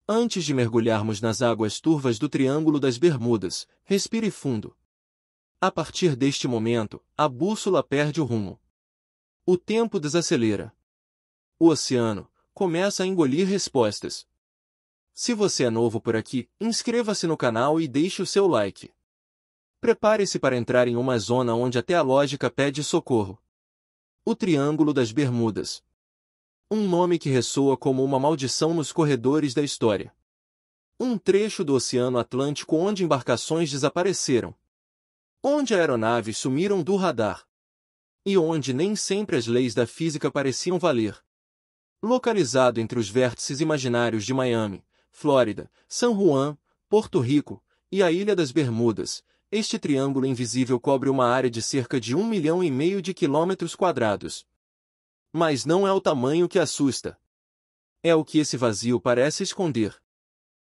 Antes de mergulharmos nas águas turvas do Triângulo das Bermudas, respire fundo. A partir deste momento, a bússola perde o rumo. O tempo desacelera. O oceano começa a engolir respostas. Se você é novo por aqui, inscreva-se no canal e deixe o seu like. Prepare-se para entrar em uma zona onde até a lógica pede socorro. O Triângulo das Bermudas. Um nome que ressoa como uma maldição nos corredores da história. Um trecho do Oceano Atlântico onde embarcações desapareceram. Onde aeronaves sumiram do radar. E onde nem sempre as leis da física pareciam valer. Localizado entre os vértices imaginários de Miami, Flórida, San Juan, Porto Rico e a Ilha das Bermudas, este triângulo invisível cobre uma área de cerca de 1,5 milhão de quilômetros quadrados. Mas não é o tamanho que assusta. É o que esse vazio parece esconder.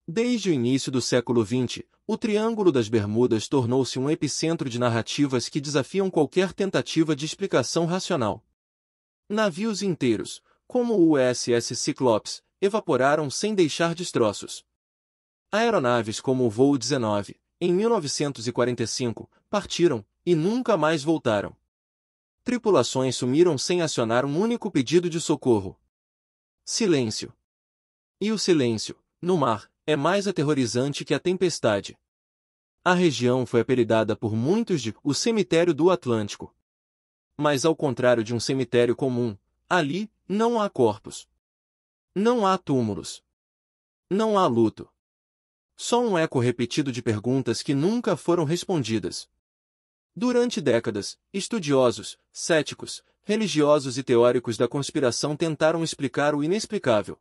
Desde o início do século XX, o Triângulo das Bermudas tornou-se um epicentro de narrativas que desafiam qualquer tentativa de explicação racional. Navios inteiros, como o USS Cyclops, evaporaram sem deixar destroços. Aeronaves como o Voo 19, em 1945, partiram e nunca mais voltaram. Tripulações sumiram sem acionar um único pedido de socorro. Silêncio. E o silêncio, no mar, é mais aterrorizante que a tempestade. A região foi apelidada por muitos de o Cemitério do Atlântico. Mas ao contrário de um cemitério comum, ali não há corpos. Não há túmulos. Não há luto. Só um eco repetido de perguntas que nunca foram respondidas. Durante décadas, estudiosos, céticos, religiosos e teóricos da conspiração tentaram explicar o inexplicável.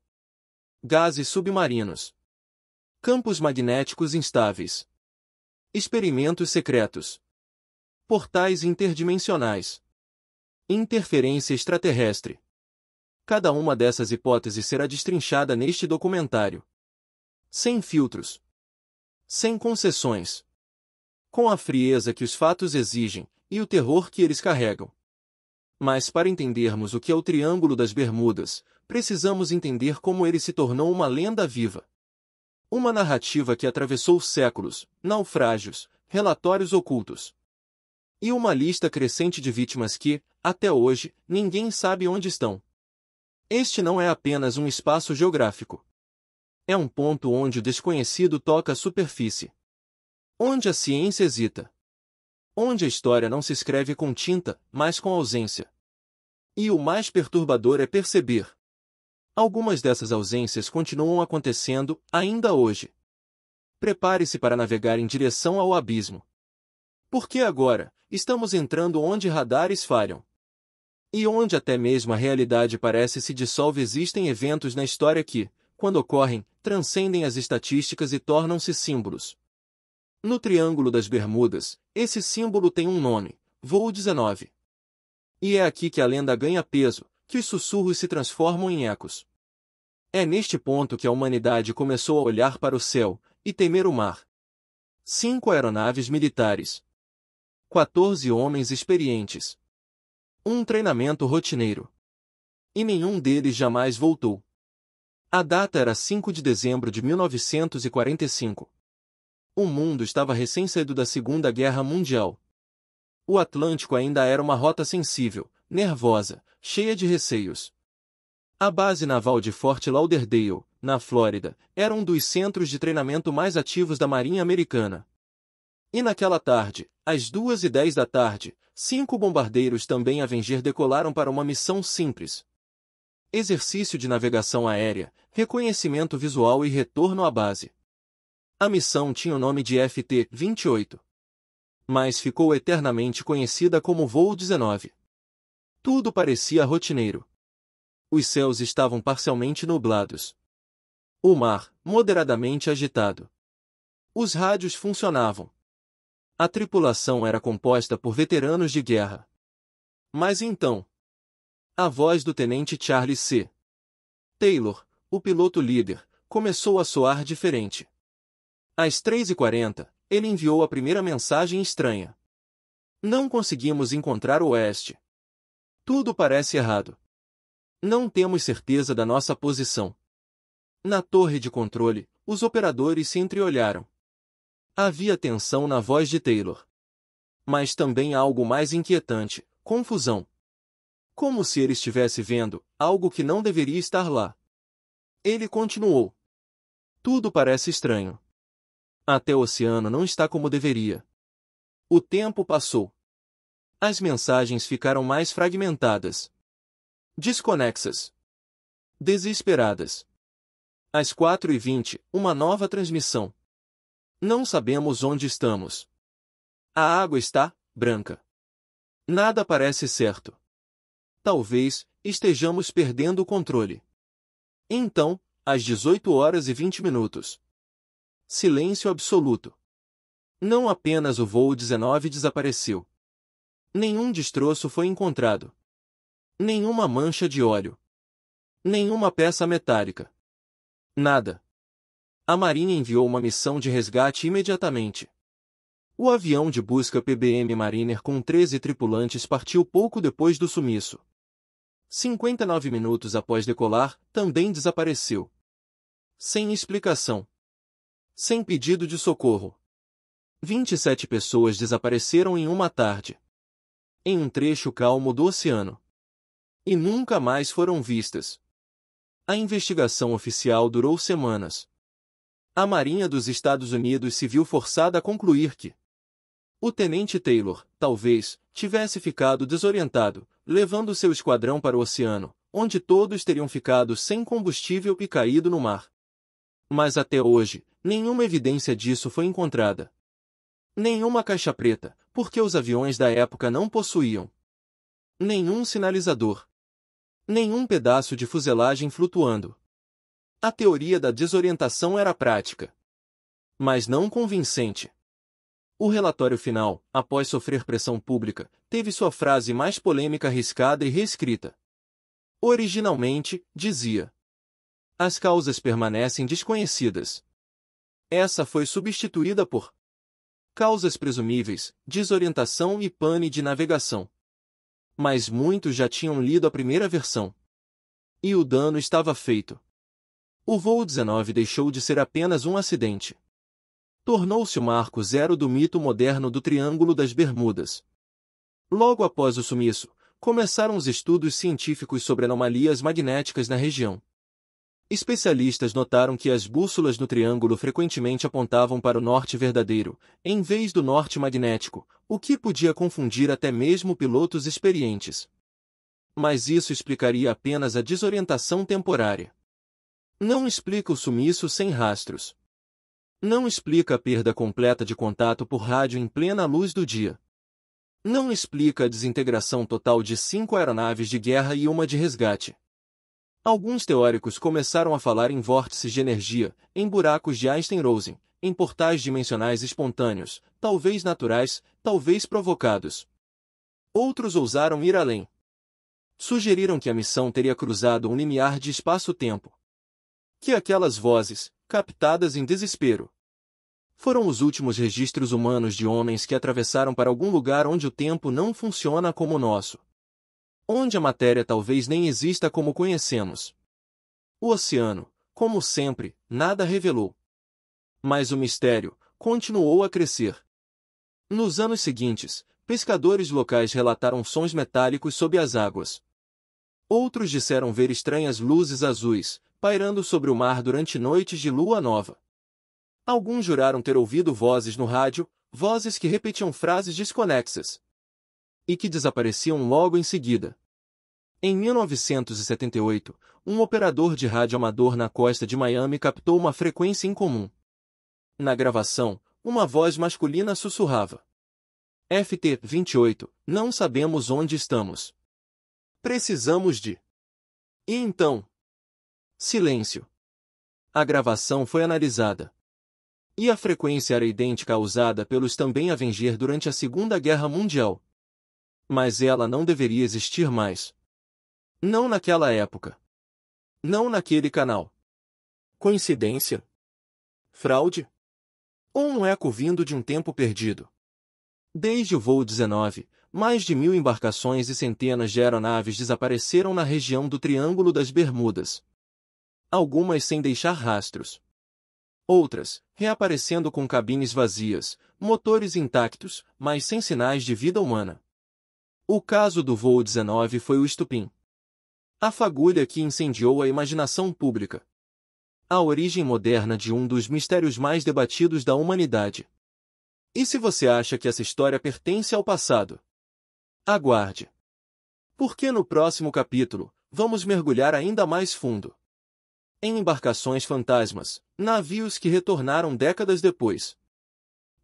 Gases submarinos. Campos magnéticos instáveis. Experimentos secretos. Portais interdimensionais. Interferência extraterrestre. Cada uma dessas hipóteses será destrinchada neste documentário. Sem filtros. Sem concessões. Com a frieza que os fatos exigem, e o terror que eles carregam. Mas para entendermos o que é o Triângulo das Bermudas, precisamos entender como ele se tornou uma lenda viva. Uma narrativa que atravessou séculos, naufrágios, relatórios ocultos. E uma lista crescente de vítimas que, até hoje, ninguém sabe onde estão. Este não é apenas um espaço geográfico. É um ponto onde o desconhecido toca a superfície. Onde a ciência hesita. Onde a história não se escreve com tinta, mas com ausência. E o mais perturbador é perceber. Algumas dessas ausências continuam acontecendo, ainda hoje. Prepare-se para navegar em direção ao abismo. Porque agora, estamos entrando onde radares falham. E onde até mesmo a realidade parece se dissolve. Existem eventos na história que, quando ocorrem, transcendem as estatísticas e tornam-se símbolos. No Triângulo das Bermudas, esse símbolo tem um nome, Voo 19. E é aqui que a lenda ganha peso, que os sussurros se transformam em ecos. É neste ponto que a humanidade começou a olhar para o céu e temer o mar. 5 aeronaves militares. 14 homens experientes. Um treinamento rotineiro. E nenhum deles jamais voltou. A data era 5 de dezembro de 1945. O mundo estava recém-saído da Segunda Guerra Mundial. O Atlântico ainda era uma rota sensível, nervosa, cheia de receios. A base naval de Fort Lauderdale, na Flórida, era um dos centros de treinamento mais ativos da Marinha Americana. E naquela tarde, às 2h10 da tarde, 5 bombardeiros também Avenger decolaram para uma missão simples. Exercício de navegação aérea, reconhecimento visual e retorno à base. A missão tinha o nome de FT-28. Mas ficou eternamente conhecida como Voo 19. Tudo parecia rotineiro. Os céus estavam parcialmente nublados. O mar, moderadamente agitado. Os rádios funcionavam. A tripulação era composta por veteranos de guerra. Mas então, a voz do tenente Charles C. Taylor, o piloto líder, começou a soar diferente. Às 3h40, ele enviou a primeira mensagem estranha. Não conseguimos encontrar o oeste. Tudo parece errado. Não temos certeza da nossa posição. Na torre de controle, os operadores se entreolharam. Havia tensão na voz de Taylor. Mas também algo mais inquietante, confusão. Como se ele estivesse vendo algo que não deveria estar lá. Ele continuou. Tudo parece estranho. Até o oceano não está como deveria. O tempo passou. As mensagens ficaram mais fragmentadas. Desconexas. Desesperadas. Às 4h20, uma nova transmissão. Não sabemos onde estamos. A água está branca. Nada parece certo. Talvez estejamos perdendo o controle. Então, às 18h20. Silêncio absoluto. Não apenas o voo 19 desapareceu. Nenhum destroço foi encontrado. Nenhuma mancha de óleo. Nenhuma peça metálica. Nada. A Marinha enviou uma missão de resgate imediatamente. O avião de busca PBM Mariner com 13 tripulantes partiu pouco depois do sumiço. 59 minutos após decolar, também desapareceu. Sem explicação. Sem pedido de socorro. 27 pessoas desapareceram em uma tarde. Em um trecho calmo do oceano. E nunca mais foram vistas. A investigação oficial durou semanas. A Marinha dos Estados Unidos se viu forçada a concluir que o tenente Taylor, talvez, tivesse ficado desorientado, levando seu esquadrão para o oceano, onde todos teriam ficado sem combustível e caído no mar. Mas até hoje, nenhuma evidência disso foi encontrada. Nenhuma caixa preta, porque os aviões da época não possuíam nenhum sinalizador. Nenhum pedaço de fuselagem flutuando. A teoria da desorientação era prática, mas não convincente. O relatório final, após sofrer pressão pública, teve sua frase mais polêmica arriscada e reescrita. Originalmente, dizia: as causas permanecem desconhecidas. Essa foi substituída por causas presumíveis, desorientação e pane de navegação. Mas muitos já tinham lido a primeira versão. E o dano estava feito. O voo 19 deixou de ser apenas um acidente. Tornou-se o marco zero do mito moderno do Triângulo das Bermudas. Logo após o sumiço, começaram os estudos científicos sobre anomalias magnéticas na região. Especialistas notaram que as bússolas no triângulo frequentemente apontavam para o norte verdadeiro, em vez do norte magnético, o que podia confundir até mesmo pilotos experientes. Mas isso explicaria apenas a desorientação temporária. Não explica o sumiço sem rastros. Não explica a perda completa de contato por rádio em plena luz do dia. Não explica a desintegração total de 5 aeronaves de guerra e uma de resgate. Alguns teóricos começaram a falar em vórtices de energia, em buracos de Einstein-Rosen, em portais dimensionais espontâneos, talvez naturais, talvez provocados. Outros ousaram ir além. Sugeriram que a missão teria cruzado um limiar de espaço-tempo. Que aquelas vozes, captadas em desespero, foram os últimos registros humanos de homens que atravessaram para algum lugar onde o tempo não funciona como o nosso. Onde a matéria talvez nem exista como conhecemos. O oceano, como sempre, nada revelou. Mas o mistério continuou a crescer. Nos anos seguintes, pescadores locais relataram sons metálicos sob as águas. Outros disseram ver estranhas luzes azuis, pairando sobre o mar durante noites de lua nova. Alguns juraram ter ouvido vozes no rádio, vozes que repetiam frases desconexas. E que desapareciam logo em seguida. Em 1978, um operador de rádio amador na costa de Miami captou uma frequência incomum. Na gravação, uma voz masculina sussurrava: FT-28, não sabemos onde estamos. Precisamos de... E então? Silêncio. A gravação foi analisada. E a frequência era idêntica à usada pelos também Avenger durante a Segunda Guerra Mundial. Mas ela não deveria existir mais. Não naquela época. Não naquele canal. Coincidência? Fraude? Ou um eco vindo de um tempo perdido? Desde o voo 19, mais de 1000 embarcações e centenas de aeronaves desapareceram na região do Triângulo das Bermudas. algumas sem deixar rastros. Outras, reaparecendo com cabines vazias, motores intactos, mas sem sinais de vida humana. O caso do voo 19 foi o estupim. A fagulha que incendiou a imaginação pública. A origem moderna de um dos mistérios mais debatidos da humanidade. E se você acha que essa história pertence ao passado? Aguarde. Porque no próximo capítulo, vamos mergulhar ainda mais fundo. Em embarcações fantasmas, navios que retornaram décadas depois.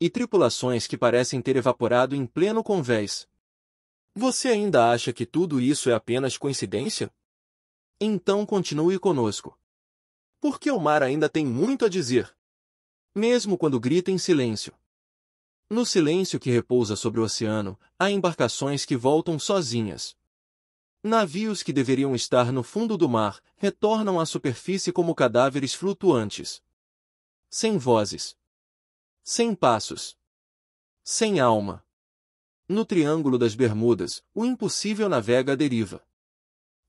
E tripulações que parecem ter evaporado em pleno convés. Você ainda acha que tudo isso é apenas coincidência? Então continue conosco. Porque o mar ainda tem muito a dizer. Mesmo quando grita em silêncio. No silêncio que repousa sobre o oceano, há embarcações que voltam sozinhas. Navios que deveriam estar no fundo do mar, retornam à superfície como cadáveres flutuantes. Sem vozes. Sem passos. Sem alma. No Triângulo das Bermudas, o impossível navega à deriva.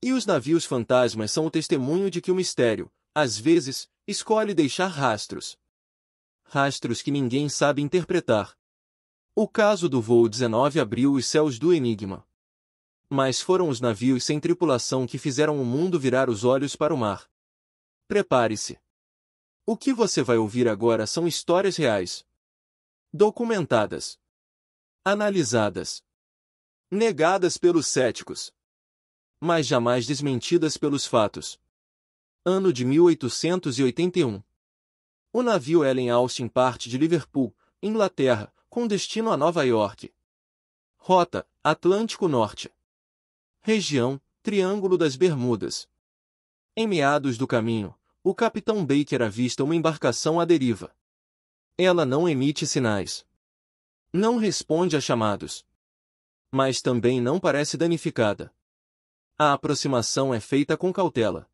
E os navios fantasmas são o testemunho de que o mistério, às vezes, escolhe deixar rastros. Rastros que ninguém sabe interpretar. O caso do voo 19 abriu os céus do enigma. Mas foram os navios sem tripulação que fizeram o mundo virar os olhos para o mar. Prepare-se. O que você vai ouvir agora são histórias reais. Documentadas. Analisadas. Negadas pelos céticos. Mas jamais desmentidas pelos fatos. Ano de 1881. O navio Ellen Austin parte de Liverpool, Inglaterra, com destino a Nova York. Rota: Atlântico Norte. Região: Triângulo das Bermudas. Em meados do caminho, o capitão Baker avista uma embarcação à deriva. Ela não emite sinais. Não responde a chamados. Mas também não parece danificada. A aproximação é feita com cautela.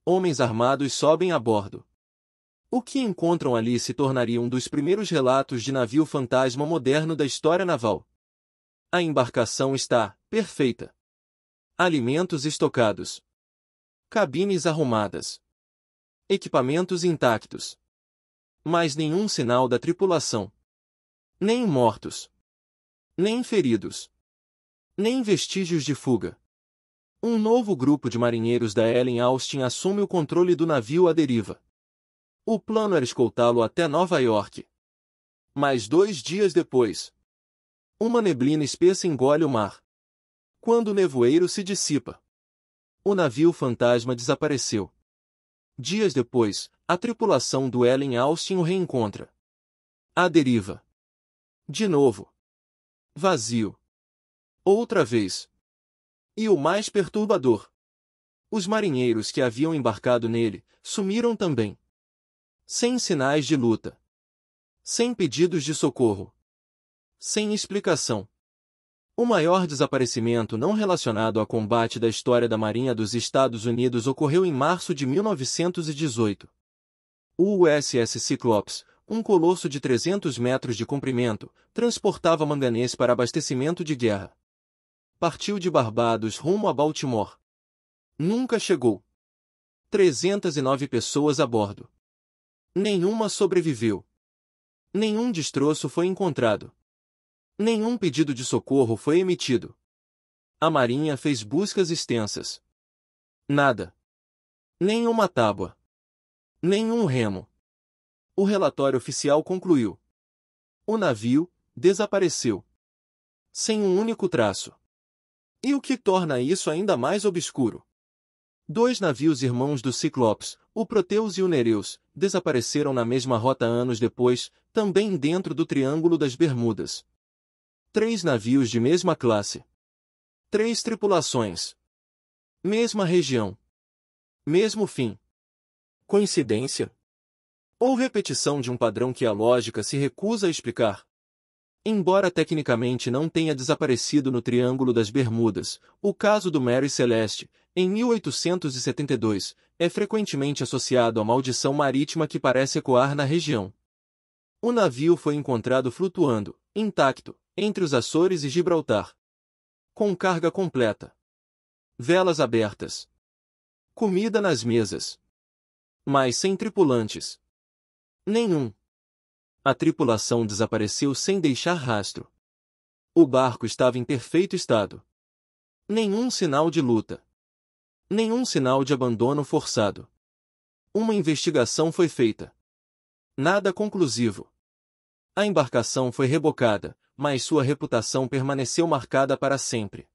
Homens armados sobem a bordo. O que encontram ali se tornaria um dos primeiros relatos de navio fantasma moderno da história naval. A embarcação está perfeita. Alimentos estocados. Cabines arrumadas. Equipamentos intactos. Mas nenhum sinal da tripulação. Nem mortos. Nem feridos. Nem vestígios de fuga. Um novo grupo de marinheiros da Ellen Austin assume o controle do navio à deriva. O plano era escoltá-lo até Nova York. Mas 2 dias depois, uma neblina espessa engole o mar. Quando o nevoeiro se dissipa, o navio fantasma desapareceu. Dias depois, a tripulação do Ellen Austin o reencontra. À deriva. De novo. Vazio. Outra vez. E o mais perturbador. Os marinheiros que haviam embarcado nele, sumiram também. Sem sinais de luta. Sem pedidos de socorro. Sem explicação. O maior desaparecimento não relacionado a combate da história da Marinha dos Estados Unidos ocorreu em março de 1918. O USS Cyclops, um colosso de 300 metros de comprimento, transportava manganês para abastecimento de guerra. Partiu de Barbados rumo a Baltimore. Nunca chegou. 309 pessoas a bordo. Nenhuma sobreviveu. Nenhum destroço foi encontrado. Nenhum pedido de socorro foi emitido. A Marinha fez buscas extensas. Nada. Nenhuma tábua. Nenhum remo. O relatório oficial concluiu. O navio desapareceu. Sem um único traço. E o que torna isso ainda mais obscuro? 2 navios irmãos do Cyclops, o Proteus e o Nereus, desapareceram na mesma rota anos depois, também dentro do Triângulo das Bermudas. 3 navios de mesma classe. 3 tripulações. Mesma região. Mesmo fim. Coincidência? Ou repetição de um padrão que a lógica se recusa a explicar? Embora tecnicamente não tenha desaparecido no Triângulo das Bermudas, o caso do Mary Celeste, em 1872, é frequentemente associado à maldição marítima que parece ecoar na região. O navio foi encontrado flutuando, intacto, entre os Açores e Gibraltar. Com carga completa. Velas abertas. Comida nas mesas. mas sem tripulantes. Nenhum. A tripulação desapareceu sem deixar rastro. O barco estava em perfeito estado. Nenhum sinal de luta. Nenhum sinal de abandono forçado. Uma investigação foi feita. Nada conclusivo. A embarcação foi rebocada, mas sua reputação permaneceu marcada para sempre.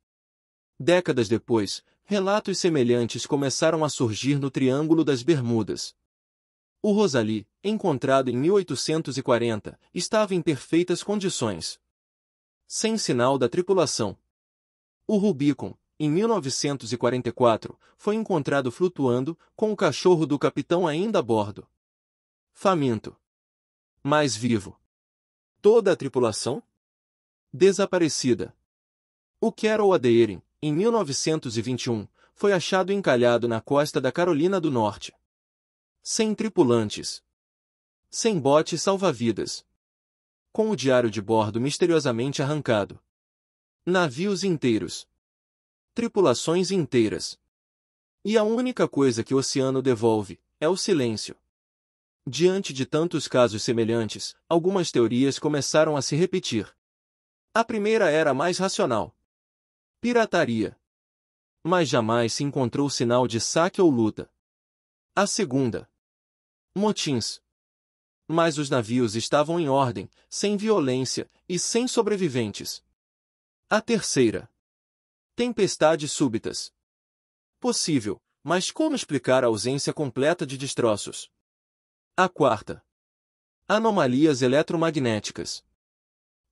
Décadas depois, relatos semelhantes começaram a surgir no Triângulo das Bermudas. O Rosalie, encontrado em 1840, estava em perfeitas condições. Sem sinal da tripulação. O Rubicon, em 1944, foi encontrado flutuando, com o cachorro do capitão ainda a bordo. Faminto. Mas vivo. Toda a tripulação? Desaparecida. O Carol Adeering, em 1921, foi achado encalhado na costa da Carolina do Norte. Sem tripulantes. Sem bote salva-vidas. Com o diário de bordo misteriosamente arrancado. Navios inteiros. Tripulações inteiras. E a única coisa que o oceano devolve é o silêncio. Diante de tantos casos semelhantes, algumas teorias começaram a se repetir. A primeira era a mais racional. Pirataria. Mas jamais se encontrou sinal de saque ou luta. A segunda. Motins. Mas os navios estavam em ordem, sem violência e sem sobreviventes. A terceira. Tempestades súbitas. Possível, mas como explicar a ausência completa de destroços? A quarta. Anomalias eletromagnéticas.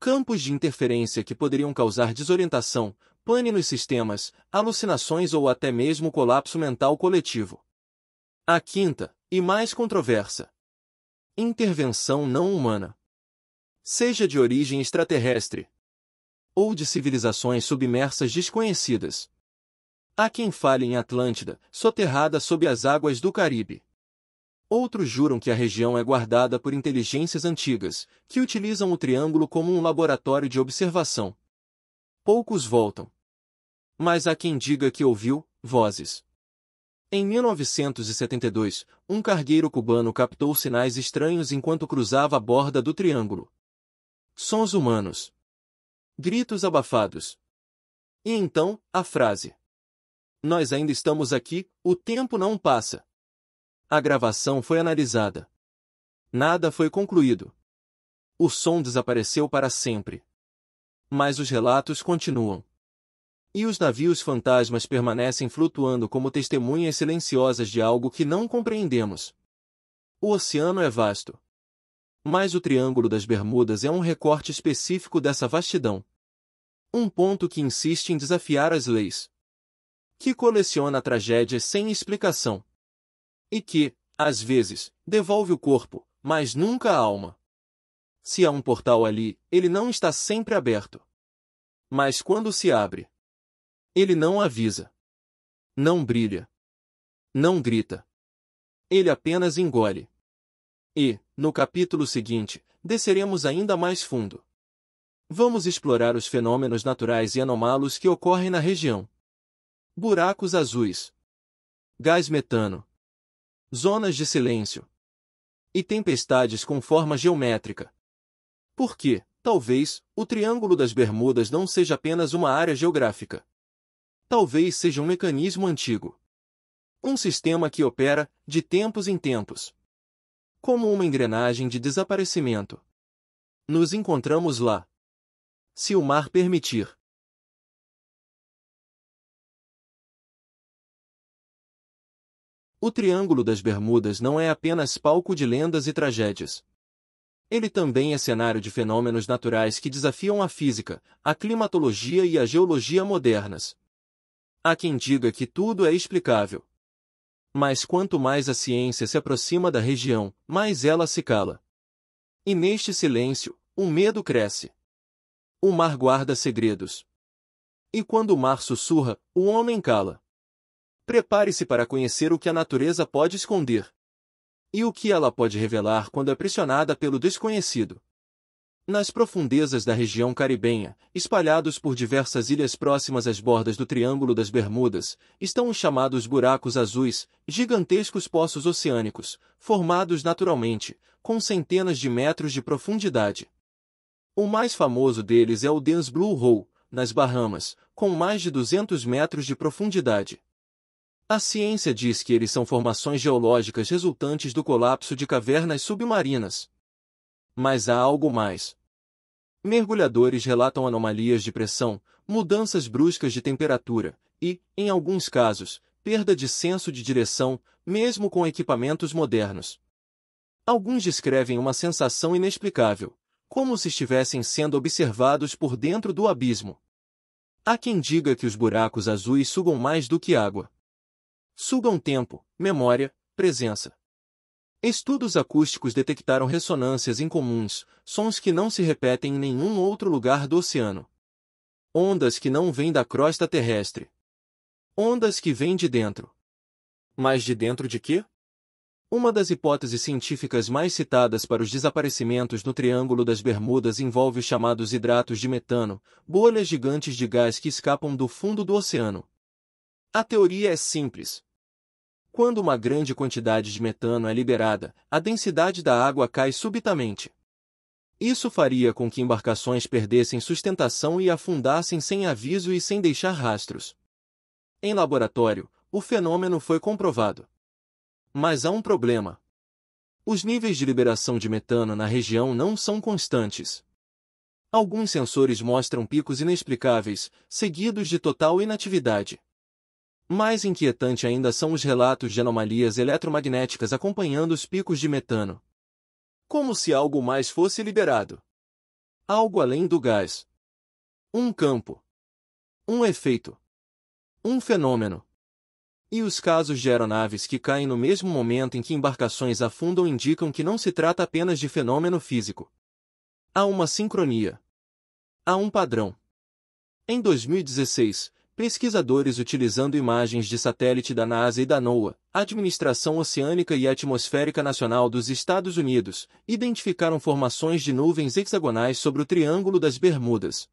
Campos de interferência que poderiam causar desorientação, pane nos sistemas, alucinações ou até mesmo colapso mental coletivo. A quinta, e mais controversa. Intervenção não humana. Seja de origem extraterrestre ou de civilizações submersas desconhecidas. Há quem fale em Atlântida, soterrada sob as águas do Caribe. Outros juram que a região é guardada por inteligências antigas, que utilizam o Triângulo como um laboratório de observação. Poucos voltam. Mas há quem diga que ouviu vozes. Em 1972, um cargueiro cubano captou sinais estranhos enquanto cruzava a borda do Triângulo. Sons humanos. Gritos abafados. E então, a frase: "Nós ainda estamos aqui, o tempo não passa." A gravação foi analisada. Nada foi concluído. O som desapareceu para sempre. Mas os relatos continuam. E os navios fantasmas permanecem flutuando como testemunhas silenciosas de algo que não compreendemos. O oceano é vasto. Mas o Triângulo das Bermudas é um recorte específico dessa vastidão. Um ponto que insiste em desafiar as leis. Que coleciona tragédias sem explicação. E que, às vezes, devolve o corpo, mas nunca a alma. Se há um portal ali, ele não está sempre aberto. Mas quando se abre, ele não avisa. Não brilha. Não grita. Ele apenas engole. E, no capítulo seguinte, desceremos ainda mais fundo. Vamos explorar os fenômenos naturais e anômalos que ocorrem na região. Buracos azuis. Gás metano. Zonas de silêncio. E tempestades com forma geométrica. Porque, talvez, o Triângulo das Bermudas não seja apenas uma área geográfica. Talvez seja um mecanismo antigo. Um sistema que opera, de tempos em tempos. Como uma engrenagem de desaparecimento. Nos encontramos lá. Se o mar permitir. O Triângulo das Bermudas não é apenas palco de lendas e tragédias. Ele também é cenário de fenômenos naturais que desafiam a física, a climatologia e a geologia modernas. Há quem diga que tudo é explicável. Mas quanto mais a ciência se aproxima da região, mais ela se cala. E neste silêncio, o medo cresce. O mar guarda segredos. E quando o mar sussurra, o homem cala. Prepare-se para conhecer o que a natureza pode esconder. E o que ela pode revelar quando é pressionada pelo desconhecido. Nas profundezas da região caribenha, espalhados por diversas ilhas próximas às bordas do Triângulo das Bermudas, estão os chamados buracos azuis, gigantescos poços oceânicos, formados naturalmente, com centenas de metros de profundidade. O mais famoso deles é o Dan's Blue Hole, nas Bahamas, com mais de 200 metros de profundidade. A ciência diz que eles são formações geológicas resultantes do colapso de cavernas submarinas. Mas há algo mais. Mergulhadores relatam anomalias de pressão, mudanças bruscas de temperatura e, em alguns casos, perda de senso de direção, mesmo com equipamentos modernos. Alguns descrevem uma sensação inexplicável, como se estivessem sendo observados por dentro do abismo. Há quem diga que os buracos azuis sugam mais do que água. Sugam tempo, memória, presença. Estudos acústicos detectaram ressonâncias incomuns, sons que não se repetem em nenhum outro lugar do oceano. Ondas que não vêm da crosta terrestre. Ondas que vêm de dentro. Mas de dentro de quê? Uma das hipóteses científicas mais citadas para os desaparecimentos no Triângulo das Bermudas envolve os chamados hidratos de metano, bolhas gigantes de gás que escapam do fundo do oceano. A teoria é simples. Quando uma grande quantidade de metano é liberada, a densidade da água cai subitamente. Isso faria com que embarcações perdessem sustentação e afundassem sem aviso e sem deixar rastros. Em laboratório, o fenômeno foi comprovado. Mas há um problema. Os níveis de liberação de metano na região não são constantes. Alguns sensores mostram picos inexplicáveis, seguidos de total inatividade. Mais inquietante ainda são os relatos de anomalias eletromagnéticas acompanhando os picos de metano. Como se algo mais fosse liberado. Algo além do gás. Um campo. Um efeito. Um fenômeno. E os casos de aeronaves que caem no mesmo momento em que embarcações afundam indicam que não se trata apenas de fenômeno físico. Há uma sincronia. Há um padrão. Em 2016, pesquisadores utilizando imagens de satélite da NASA e da NOAA, Administração Oceânica e Atmosférica Nacional dos Estados Unidos, identificaram formações de nuvens hexagonais sobre o Triângulo das Bermudas.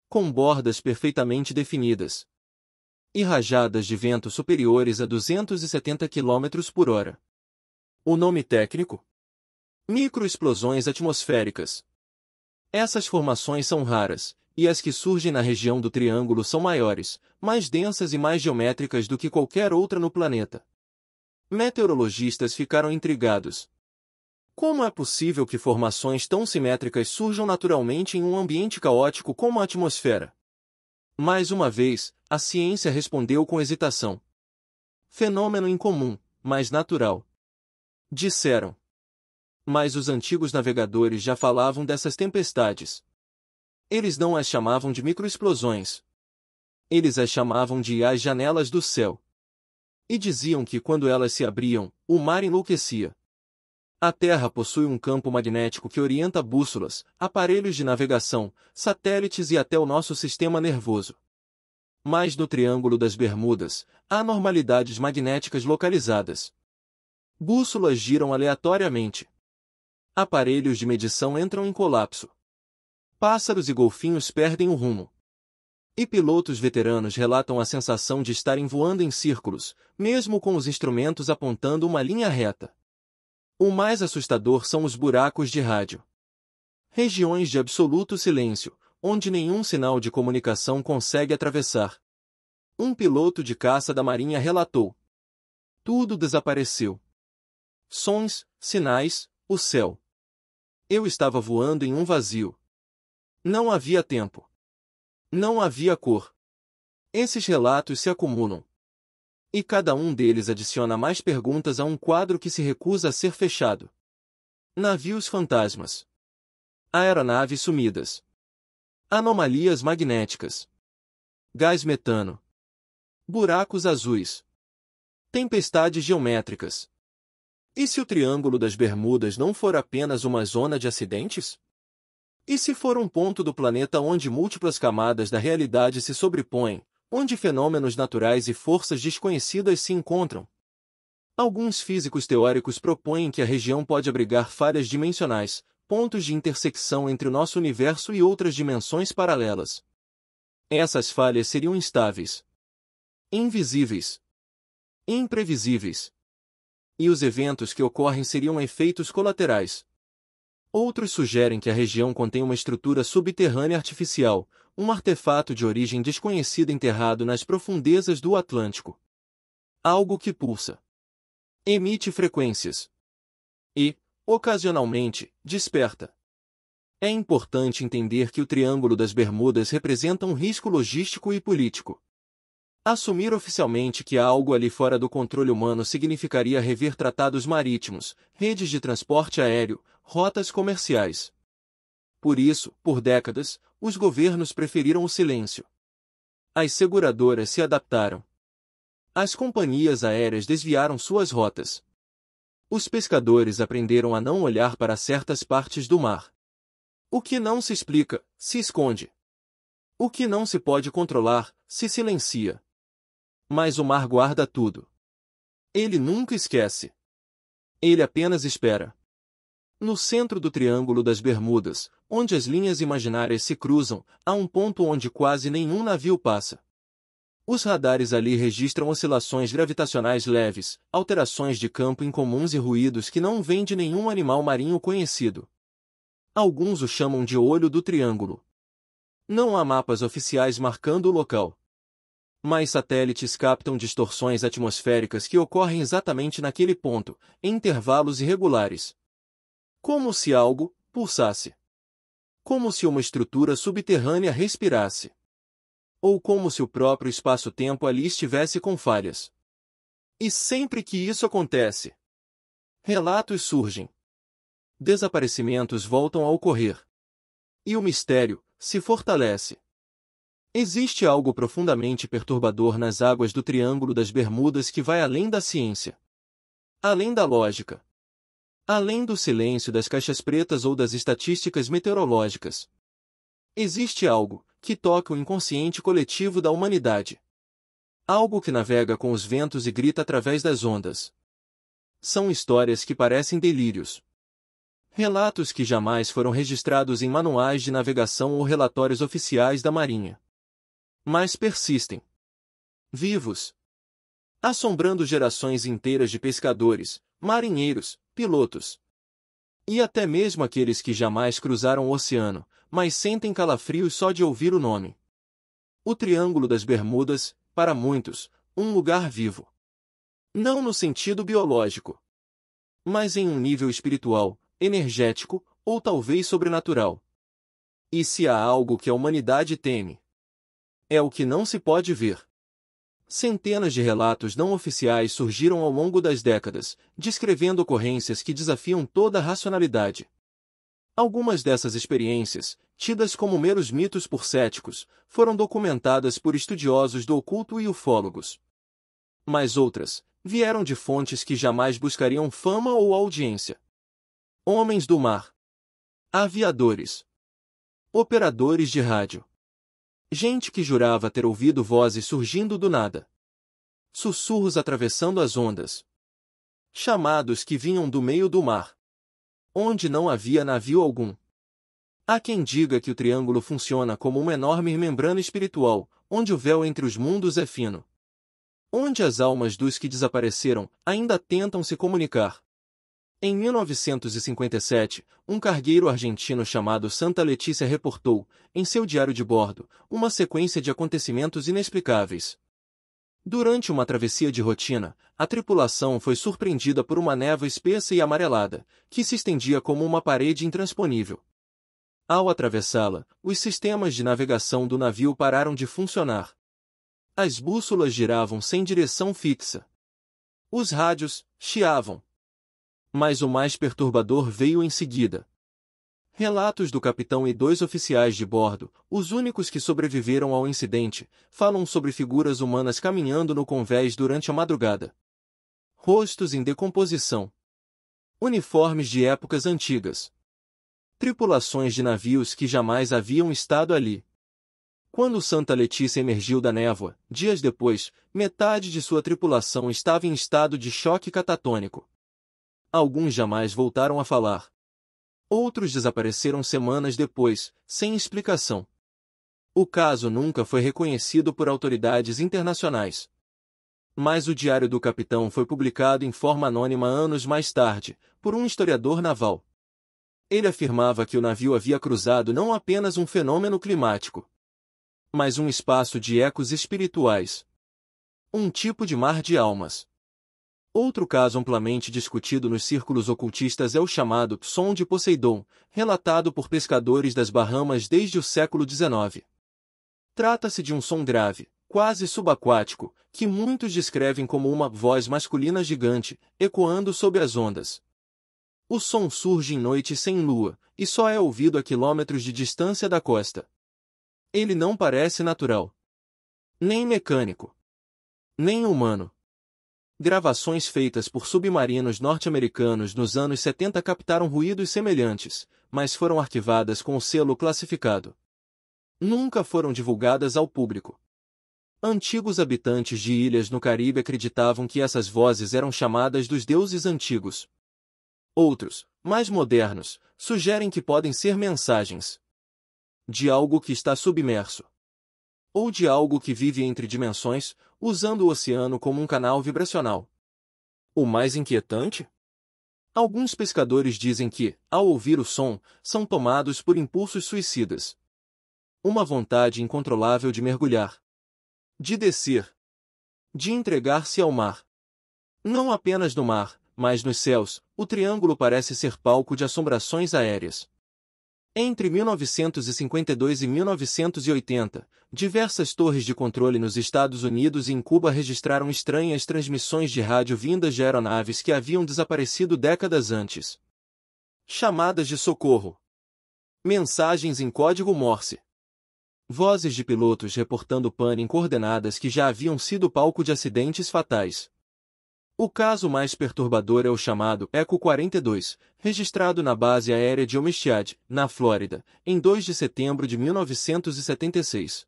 Com bordas perfeitamente definidas. E rajadas de vento superiores a 270 km por hora. O nome técnico? Microexplosões atmosféricas. Essas formações são raras, e as que surgem na região do Triângulo são maiores, mais densas e mais geométricas do que qualquer outra no planeta. Meteorologistas ficaram intrigados. Como é possível que formações tão simétricas surjam naturalmente em um ambiente caótico como a atmosfera? Mais uma vez, a ciência respondeu com hesitação. Fenômeno incomum, mas natural. Disseram. Mas os antigos navegadores já falavam dessas tempestades. Eles não as chamavam de microexplosões. Eles as chamavam de as janelas do céu. E diziam que quando elas se abriam, o mar enlouquecia. A Terra possui um campo magnético que orienta bússolas, aparelhos de navegação, satélites e até o nosso sistema nervoso. Mas no Triângulo das Bermudas, há anormalidades magnéticas localizadas. Bússolas giram aleatoriamente. Aparelhos de medição entram em colapso. Pássaros e golfinhos perdem o rumo. E pilotos veteranos relatam a sensação de estarem voando em círculos, mesmo com os instrumentos apontando uma linha reta. O mais assustador são os buracos de rádio. Regiões de absoluto silêncio, onde nenhum sinal de comunicação consegue atravessar. Um piloto de caça da Marinha relatou. Tudo desapareceu. Sons, sinais, o céu. Eu estava voando em um vazio. Não havia tempo. Não havia cor. Esses relatos se acumulam. E cada um deles adiciona mais perguntas a um quadro que se recusa a ser fechado. Navios fantasmas. Aeronaves sumidas. Anomalias magnéticas. Gás metano. Buracos azuis. Tempestades geométricas. E se o Triângulo das Bermudas não for apenas uma zona de acidentes? E se for um ponto do planeta onde múltiplas camadas da realidade se sobrepõem, onde fenômenos naturais e forças desconhecidas se encontram? Alguns físicos teóricos propõem que a região pode abrigar falhas dimensionais, pontos de intersecção entre o nosso universo e outras dimensões paralelas. Essas falhas seriam instáveis, invisíveis, imprevisíveis. E os eventos que ocorrem seriam efeitos colaterais. Outros sugerem que a região contém uma estrutura subterrânea artificial, um artefato de origem desconhecida enterrado nas profundezas do Atlântico. Algo que pulsa, emite frequências e, ocasionalmente, desperta. É importante entender que o Triângulo das Bermudas representa um risco logístico e político. Assumir oficialmente que há algo ali fora do controle humano significaria rever tratados marítimos, redes de transporte aéreo, rotas comerciais. Por isso, por décadas, os governos preferiram o silêncio. As seguradoras se adaptaram. As companhias aéreas desviaram suas rotas. Os pescadores aprenderam a não olhar para certas partes do mar. O que não se explica, se esconde. O que não se pode controlar, se silencia. Mas o mar guarda tudo. Ele nunca esquece. Ele apenas espera. No centro do Triângulo das Bermudas, onde as linhas imaginárias se cruzam, há um ponto onde quase nenhum navio passa. Os radares ali registram oscilações gravitacionais leves, alterações de campo incomuns e ruídos que não vêm de nenhum animal marinho conhecido. Alguns o chamam de Olho do Triângulo. Não há mapas oficiais marcando o local. Mas satélites captam distorções atmosféricas que ocorrem exatamente naquele ponto, em intervalos irregulares. Como se algo pulsasse. Como se uma estrutura subterrânea respirasse. Ou como se o próprio espaço-tempo ali estivesse com falhas. E sempre que isso acontece, relatos surgem. Desaparecimentos voltam a ocorrer. E o mistério se fortalece. Existe algo profundamente perturbador nas águas do Triângulo das Bermudas que vai além da ciência. Além da lógica. Além do silêncio das caixas pretas ou das estatísticas meteorológicas. Existe algo que toca o inconsciente coletivo da humanidade. Algo que navega com os ventos e grita através das ondas. São histórias que parecem delírios. Relatos que jamais foram registrados em manuais de navegação ou relatórios oficiais da Marinha. Mas persistem. Vivos. Assombrando gerações inteiras de pescadores, marinheiros, pilotos. E até mesmo aqueles que jamais cruzaram o oceano, mas sentem calafrios só de ouvir o nome. O Triângulo das Bermudas, para muitos, um lugar vivo. Não no sentido biológico, mas em um nível espiritual, energético, ou talvez sobrenatural. E se há algo que a humanidade teme, é o que não se pode ver. Centenas de relatos não oficiais surgiram ao longo das décadas, descrevendo ocorrências que desafiam toda a racionalidade. Algumas dessas experiências, tidas como meros mitos por céticos, foram documentadas por estudiosos do oculto e ufólogos. Mas outras vieram de fontes que jamais buscariam fama ou audiência. Homens do mar, aviadores, operadores de rádio. Gente que jurava ter ouvido vozes surgindo do nada. Sussurros atravessando as ondas. Chamados que vinham do meio do mar, onde não havia navio algum. Há quem diga que o triângulo funciona como uma enorme membrana espiritual, onde o véu entre os mundos é fino. Onde as almas dos que desapareceram ainda tentam se comunicar. Em 1957, um cargueiro argentino chamado Santa Letícia reportou, em seu diário de bordo, uma sequência de acontecimentos inexplicáveis. Durante uma travessia de rotina, a tripulação foi surpreendida por uma névoa espessa e amarelada, que se estendia como uma parede intransponível. Ao atravessá-la, os sistemas de navegação do navio pararam de funcionar. As bússolas giravam sem direção fixa. Os rádios chiavam. Mas o mais perturbador veio em seguida. Relatos do capitão e 2 oficiais de bordo, os únicos que sobreviveram ao incidente, falam sobre figuras humanas caminhando no convés durante a madrugada. Rostos em decomposição. Uniformes de épocas antigas. Tripulações de navios que jamais haviam estado ali. Quando Santa Letícia emergiu da névoa, dias depois, metade de sua tripulação estava em estado de choque catatônico. Alguns jamais voltaram a falar. Outros desapareceram semanas depois, sem explicação. O caso nunca foi reconhecido por autoridades internacionais. Mas o Diário do Capitão foi publicado em forma anônima anos mais tarde, por um historiador naval. Ele afirmava que o navio havia cruzado não apenas um fenômeno climático, mas um espaço de ecos espirituais. Um tipo de mar de almas. Outro caso amplamente discutido nos círculos ocultistas é o chamado Som de Poseidon, relatado por pescadores das Bahamas desde o século XIX. Trata-se de um som grave, quase subaquático, que muitos descrevem como uma voz masculina gigante, ecoando sob as ondas. O som surge em noites sem lua, e só é ouvido a quilômetros de distância da costa. Ele não parece natural, nem mecânico, nem humano. Gravações feitas por submarinos norte-americanos nos anos 70 captaram ruídos semelhantes, mas foram arquivadas com o selo classificado. Nunca foram divulgadas ao público. Antigos habitantes de ilhas no Caribe acreditavam que essas vozes eram chamadas dos deuses antigos. Outros, mais modernos, sugerem que podem ser mensagens de algo que está submerso, ou de algo que vive entre dimensões, usando o oceano como um canal vibracional. O mais inquietante? Alguns pescadores dizem que, ao ouvir o som, são tomados por impulsos suicidas. Uma vontade incontrolável de mergulhar, de descer, de entregar-se ao mar. Não apenas no mar, mas nos céus, o triângulo parece ser palco de assombrações aéreas. Entre 1952 e 1980, diversas torres de controle nos Estados Unidos e em Cuba registraram estranhas transmissões de rádio vindas de aeronaves que haviam desaparecido décadas antes. Chamadas de socorro. Mensagens em código Morse. Vozes de pilotos reportando pane em coordenadas que já haviam sido palco de acidentes fatais. O caso mais perturbador é o chamado Eco 42, registrado na base aérea de Olmsted, na Flórida, em 2 de setembro de 1976.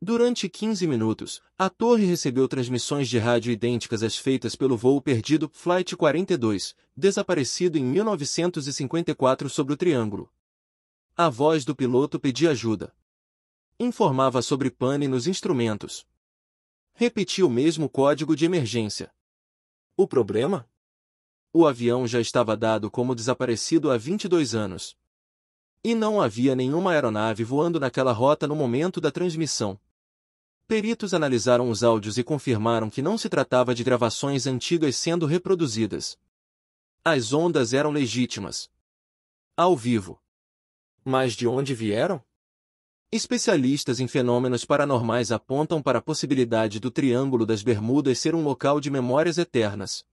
Durante 15 minutos, a torre recebeu transmissões de rádio idênticas às feitas pelo voo perdido Flight 42, desaparecido em 1954 sobre o Triângulo. A voz do piloto pedia ajuda. Informava sobre pane nos instrumentos. Repetia o mesmo código de emergência. O problema? O avião já estava dado como desaparecido há 22 anos. E não havia nenhuma aeronave voando naquela rota no momento da transmissão. Peritos analisaram os áudios e confirmaram que não se tratava de gravações antigas sendo reproduzidas. As ondas eram legítimas. Ao vivo. Mas de onde vieram? Especialistas em fenômenos paranormais apontam para a possibilidade do Triângulo das Bermudas ser um local de memórias eternas.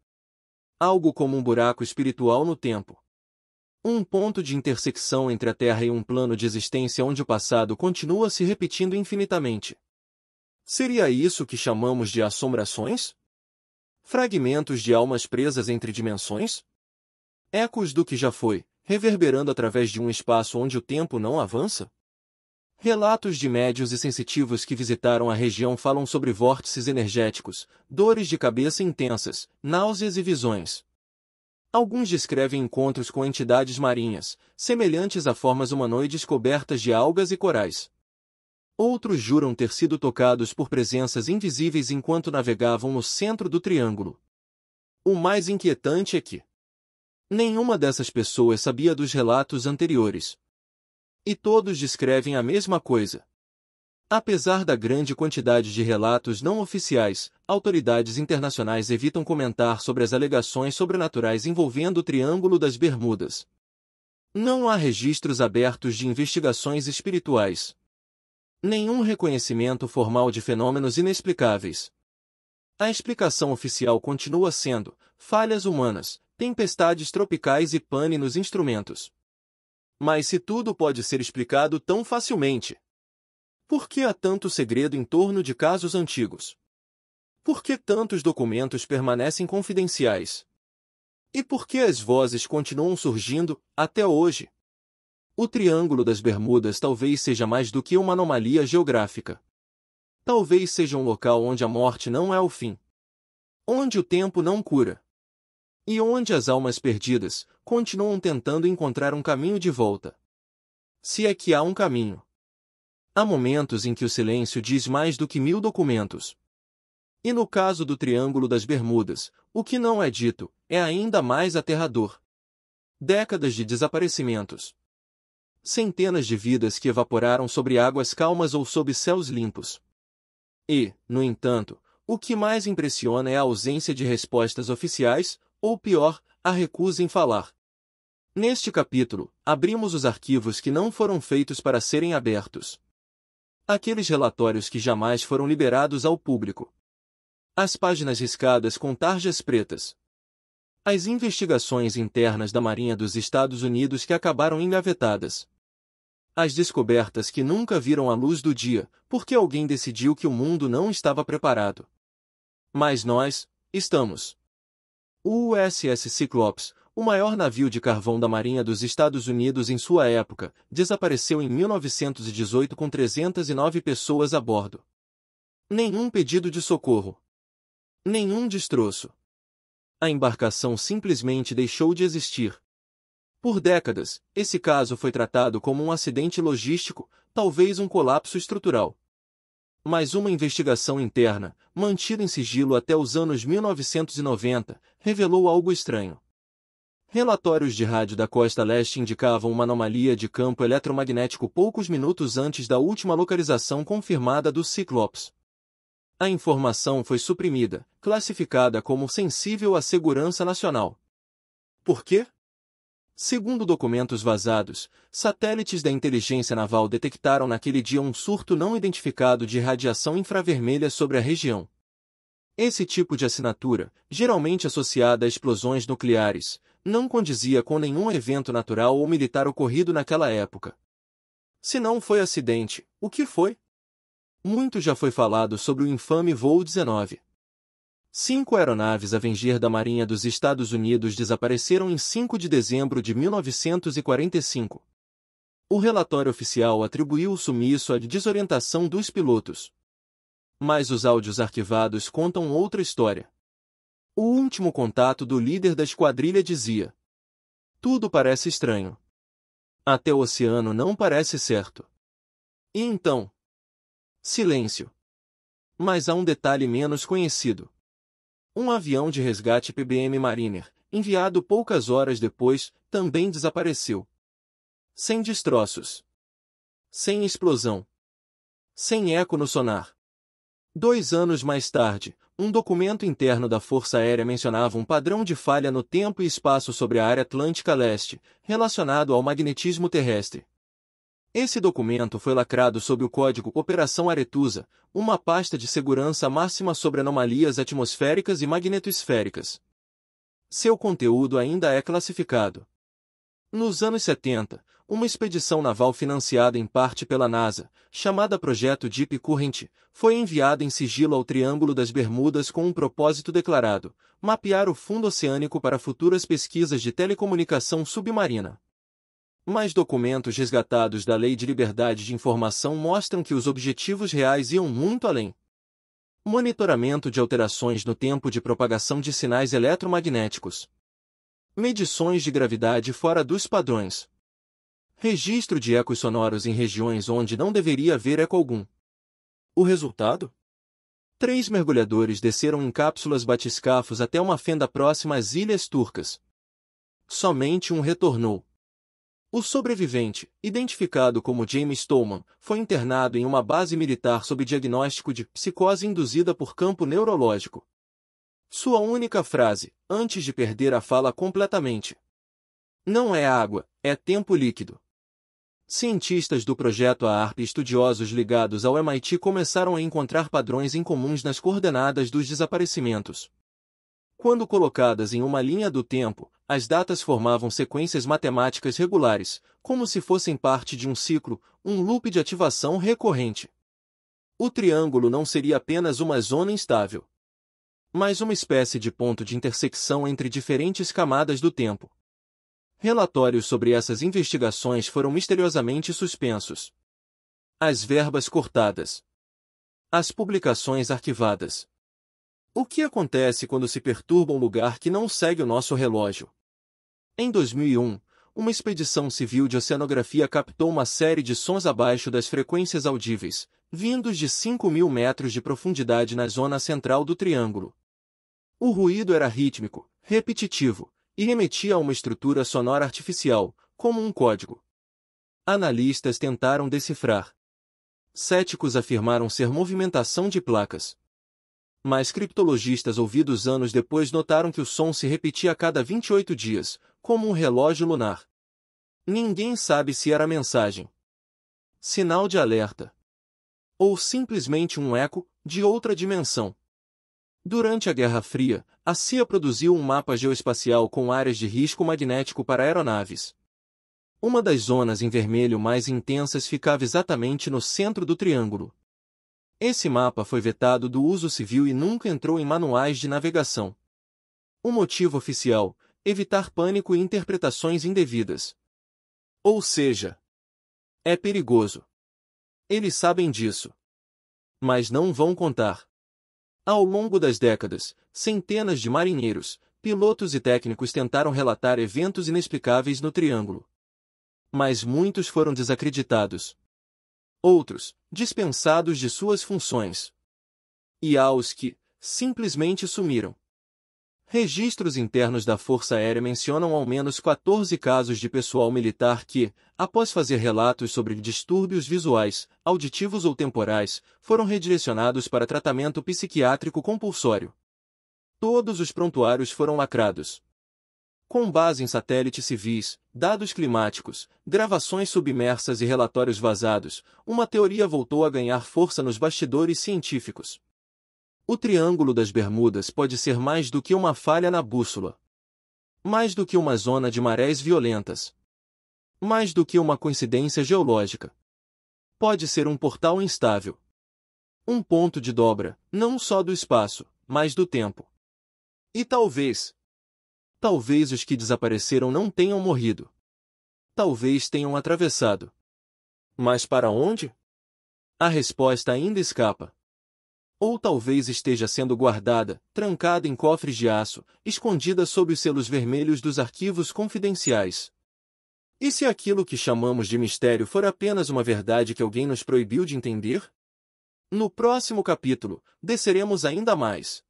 Algo como um buraco espiritual no tempo. Um ponto de intersecção entre a Terra e um plano de existência onde o passado continua se repetindo infinitamente. Seria isso que chamamos de assombrações? Fragmentos de almas presas entre dimensões? Ecos do que já foi, reverberando através de um espaço onde o tempo não avança? Relatos de médiuns e sensitivos que visitaram a região falam sobre vórtices energéticos, dores de cabeça intensas, náuseas e visões. Alguns descrevem encontros com entidades marinhas, semelhantes a formas humanoides cobertas de algas e corais. Outros juram ter sido tocados por presenças invisíveis enquanto navegavam no centro do triângulo. O mais inquietante é que nenhuma dessas pessoas sabia dos relatos anteriores. E todos descrevem a mesma coisa. Apesar da grande quantidade de relatos não oficiais, autoridades internacionais evitam comentar sobre as alegações sobrenaturais envolvendo o Triângulo das Bermudas. Não há registros abertos de investigações espirituais. Nenhum reconhecimento formal de fenômenos inexplicáveis. A explicação oficial continua sendo falhas humanas, tempestades tropicais e pane nos instrumentos. Mas se tudo pode ser explicado tão facilmente, por que há tanto segredo em torno de casos antigos? Por que tantos documentos permanecem confidenciais? E por que as vozes continuam surgindo, até hoje? O Triângulo das Bermudas talvez seja mais do que uma anomalia geográfica. Talvez seja um local onde a morte não é o fim. Onde o tempo não cura. E onde as almas perdidas, continuam tentando encontrar um caminho de volta. Se é que há um caminho. Há momentos em que o silêncio diz mais do que 1000 documentos. E no caso do Triângulo das Bermudas, o que não é dito é ainda mais aterrador. Décadas de desaparecimentos. Centenas de vidas que evaporaram sobre águas calmas ou sob céus limpos. E, no entanto, o que mais impressiona é a ausência de respostas oficiais, ou pior, a recusa em falar. Neste capítulo, abrimos os arquivos que não foram feitos para serem abertos. Aqueles relatórios que jamais foram liberados ao público. As páginas riscadas com tarjas pretas. As investigações internas da Marinha dos Estados Unidos que acabaram engavetadas. As descobertas que nunca viram a luz do dia, porque alguém decidiu que o mundo não estava preparado. Mas nós, estamos. O USS Cyclops, o maior navio de carvão da Marinha dos Estados Unidos em sua época, desapareceu em 1918 com 309 pessoas a bordo. Nenhum pedido de socorro. Nenhum destroço. A embarcação simplesmente deixou de existir. Por décadas, esse caso foi tratado como um acidente logístico, talvez um colapso estrutural. Mas uma investigação interna, mantida em sigilo até os anos 1990, revelou algo estranho. Relatórios de rádio da costa leste indicavam uma anomalia de campo eletromagnético poucos minutos antes da última localização confirmada do Cyclops. A informação foi suprimida, classificada como sensível à segurança nacional. Por quê? Segundo documentos vazados, satélites da inteligência naval detectaram naquele dia um surto não identificado de radiação infravermelha sobre a região. Esse tipo de assinatura, geralmente associada a explosões nucleares, não condizia com nenhum evento natural ou militar ocorrido naquela época. Se não foi acidente, o que foi? Muito já foi falado sobre o infame Voo 19. 5 aeronaves Avenger da Marinha dos Estados Unidos desapareceram em 5 de dezembro de 1945. O relatório oficial atribuiu o sumiço à desorientação dos pilotos. Mas os áudios arquivados contam outra história. O último contato do líder da esquadrilha dizia: "Tudo parece estranho. Até o oceano não parece certo." E então? Silêncio. Mas há um detalhe menos conhecido. Um avião de resgate PBM Mariner, enviado poucas horas depois, também desapareceu. Sem destroços. Sem explosão. Sem eco no sonar. 2 anos mais tarde, um documento interno da Força Aérea mencionava um padrão de falha no tempo e espaço sobre a área Atlântica Leste, relacionado ao magnetismo terrestre. Esse documento foi lacrado sob o código Operação Aretusa, uma pasta de segurança máxima sobre anomalias atmosféricas e magnetosféricas. Seu conteúdo ainda é classificado. Nos anos 70, uma expedição naval financiada em parte pela NASA, chamada Projeto Deep Current, foi enviada em sigilo ao Triângulo das Bermudas com um propósito declarado: mapear o fundo oceânico para futuras pesquisas de telecomunicação submarina. Mas documentos resgatados da Lei de Liberdade de Informação mostram que os objetivos reais iam muito além. Monitoramento de alterações no tempo de propagação de sinais eletromagnéticos. Medições de gravidade fora dos padrões. Registro de ecos sonoros em regiões onde não deveria haver eco algum. O resultado? 3 mergulhadores desceram em cápsulas batiscafos até uma fenda próxima às Ilhas Turcas. Somente um retornou. O sobrevivente, identificado como James Stallman, foi internado em uma base militar sob diagnóstico de psicose induzida por campo neurológico. Sua única frase, antes de perder a fala completamente: "Não é água, é tempo líquido." Cientistas do projeto AARP e estudiosos ligados ao MIT começaram a encontrar padrões incomuns nas coordenadas dos desaparecimentos. Quando colocadas em uma linha do tempo, as datas formavam sequências matemáticas regulares, como se fossem parte de um ciclo, um loop de ativação recorrente. O triângulo não seria apenas uma zona instável, mas uma espécie de ponto de intersecção entre diferentes camadas do tempo. Relatórios sobre essas investigações foram misteriosamente suspensos. As verbas cortadas. As publicações arquivadas. O que acontece quando se perturba um lugar que não segue o nosso relógio? Em 2001, uma expedição civil de oceanografia captou uma série de sons abaixo das frequências audíveis, vindos de 5.000 metros de profundidade na zona central do triângulo. O ruído era rítmico, repetitivo, e remetia a uma estrutura sonora artificial, como um código. Analistas tentaram decifrar. Céticos afirmaram ser movimentação de placas. Mas criptologistas ouvidos anos depois notaram que o som se repetia a cada 28 dias, como um relógio lunar. Ninguém sabe se era mensagem, sinal de alerta, ou simplesmente um eco de outra dimensão. Durante a Guerra Fria, a CIA produziu um mapa geoespacial com áreas de risco magnético para aeronaves. Uma das zonas em vermelho mais intensas ficava exatamente no centro do triângulo. Esse mapa foi vetado do uso civil e nunca entrou em manuais de navegação. O motivo oficial: evitar pânico e interpretações indevidas. Ou seja, é perigoso. Eles sabem disso. Mas não vão contar. Ao longo das décadas, centenas de marinheiros, pilotos e técnicos tentaram relatar eventos inexplicáveis no Triângulo. Mas muitos foram desacreditados. Outros, dispensados de suas funções. E há os que, simplesmente sumiram. Registros internos da Força Aérea mencionam ao menos 14 casos de pessoal militar que, após fazer relatos sobre distúrbios visuais, auditivos ou temporais, foram redirecionados para tratamento psiquiátrico compulsório. Todos os prontuários foram lacrados. Com base em satélites civis, dados climáticos, gravações submersas e relatórios vazados, uma teoria voltou a ganhar força nos bastidores científicos. O Triângulo das Bermudas pode ser mais do que uma falha na bússola. Mais do que uma zona de marés violentas. Mais do que uma coincidência geológica. Pode ser um portal instável. Um ponto de dobra, não só do espaço, mas do tempo. E talvez os que desapareceram não tenham morrido. Talvez tenham atravessado. Mas para onde? A resposta ainda escapa. Ou talvez esteja sendo guardada, trancada em cofres de aço, escondida sob os selos vermelhos dos arquivos confidenciais. E se aquilo que chamamos de mistério for apenas uma verdade que alguém nos proibiu de entender? No próximo capítulo, desceremos ainda mais